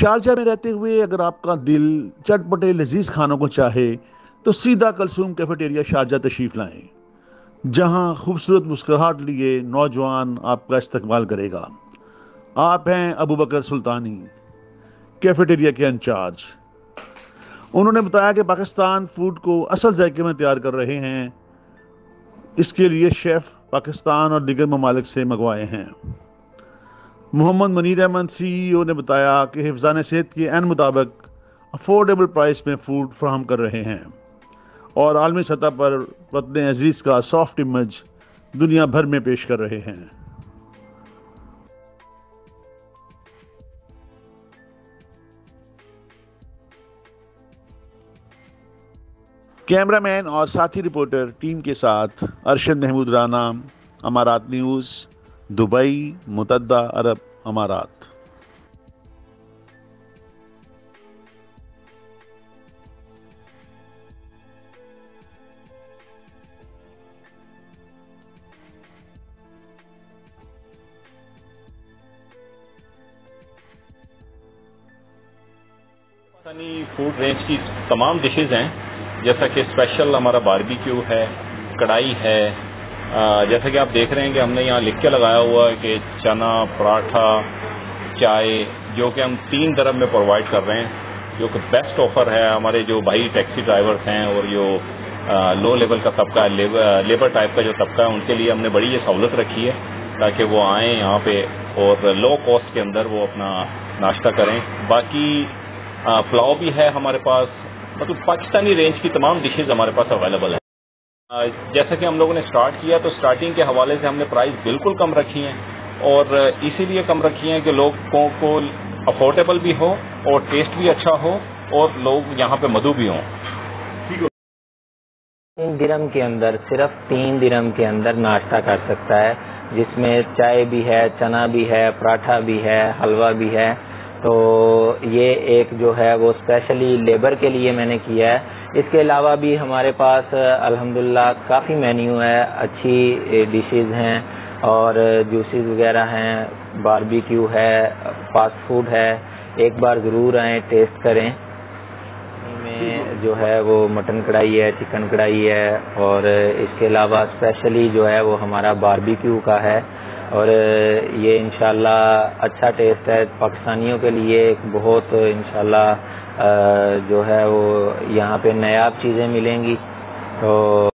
Sharjah में रहते हुए अगर आपका दिल चटपटे लजीज खानों को चाहे तो सीधा कलसूम कैफेटेरिया शारजा तशरीफ लाएं, जहां खूबसूरत मुस्कुराहट लिए नौजवान आपका इस्तकबाल करेगा। आप हैं अबू बकर सुल्तानी, कैफेटेरिया के इंचार्ज। उन्होंने बताया कि पाकिस्तान फूड को असल जायके में तैयार कर रहे हैं। इसके लिए शेफ पाकिस्तान और दीगर ममालिक से मंगवाए हैं। मोहम्मद मनीर अहमद CEO ने बताया कि हिफ्ज़ान सेहत के ऐन मुताबिक अफोर्डेबल प्राइस में फूड फराहम कर रहे हैं और आलमी सतह पर वतन अजीज़ का सॉफ्ट इमेज दुनिया भर में पेश कर रहे हैं। कैमरामैन और साथी रिपोर्टर टीम के साथ अरशद महमूद राना, अमारात न्यूज़, दुबई, मुतहदा अरब अमारात। पाकिस्तानी फूड रेंज की तमाम डिशेज़ हैं, जैसा कि स्पेशल हमारा बारबेक्यू है, कढ़ाई है। जैसा कि आप देख रहे हैं कि हमने यहाँ लिख के लगाया हुआ है कि चना, पराठा, चाय, जो कि हम 3 दरम में प्रोवाइड कर रहे हैं, जो कि बेस्ट ऑफर है। हमारे जो भाई टैक्सी ड्राइवर्स हैं और जो लो लेवल का तबका है, लेबर टाइप का जो तबका है, उनके लिए हमने बड़ी ये सहूलत रखी है ताकि वो आएँ यहाँ पे और लो कॉस्ट के अंदर वो अपना नाश्ता करें। बाकी पुलाव भी है हमारे पास, मतलब पाकिस्तानी रेंज की तमाम डिशेज़ हमारे पास अवेलेबल है। जैसा कि हम लोगों ने स्टार्ट किया तो स्टार्टिंग के हवाले से हमने प्राइस बिल्कुल कम रखी हैं और इसीलिए कम रखी हैं कि लोगों को अफोर्डेबल भी हो और टेस्ट भी अच्छा हो और लोग यहाँ पे मधु भी हों। 3 दिरहम के अंदर, सिर्फ 3 दिरहम के अंदर नाश्ता कर सकता है, जिसमें चाय भी है, चना भी है, पराठा भी है, हलवा भी है। तो ये एक जो है वो स्पेशली लेबर के लिए मैंने किया है। इसके अलावा भी हमारे पास अल्हम्दुलिल्लाह काफ़ी मेन्यू है, अच्छी डिशेज़ हैं और जूसेस वगैरह हैं, बारबेक्यू है, फास्ट फूड है। एक बार ज़रूर आएँ, टेस्ट करें। में जो है वो मटन कढ़ाई है, चिकन कढ़ाई है और इसके अलावा स्पेशली जो है वो हमारा बारबेक्यू का है और ये इंशाल्लाह अच्छा टेस्ट है। पाकिस्तानियों के लिए एक बहुत इंशाल्लाह जो है वो यहाँ पे नायाब चीज़ें मिलेंगी। तो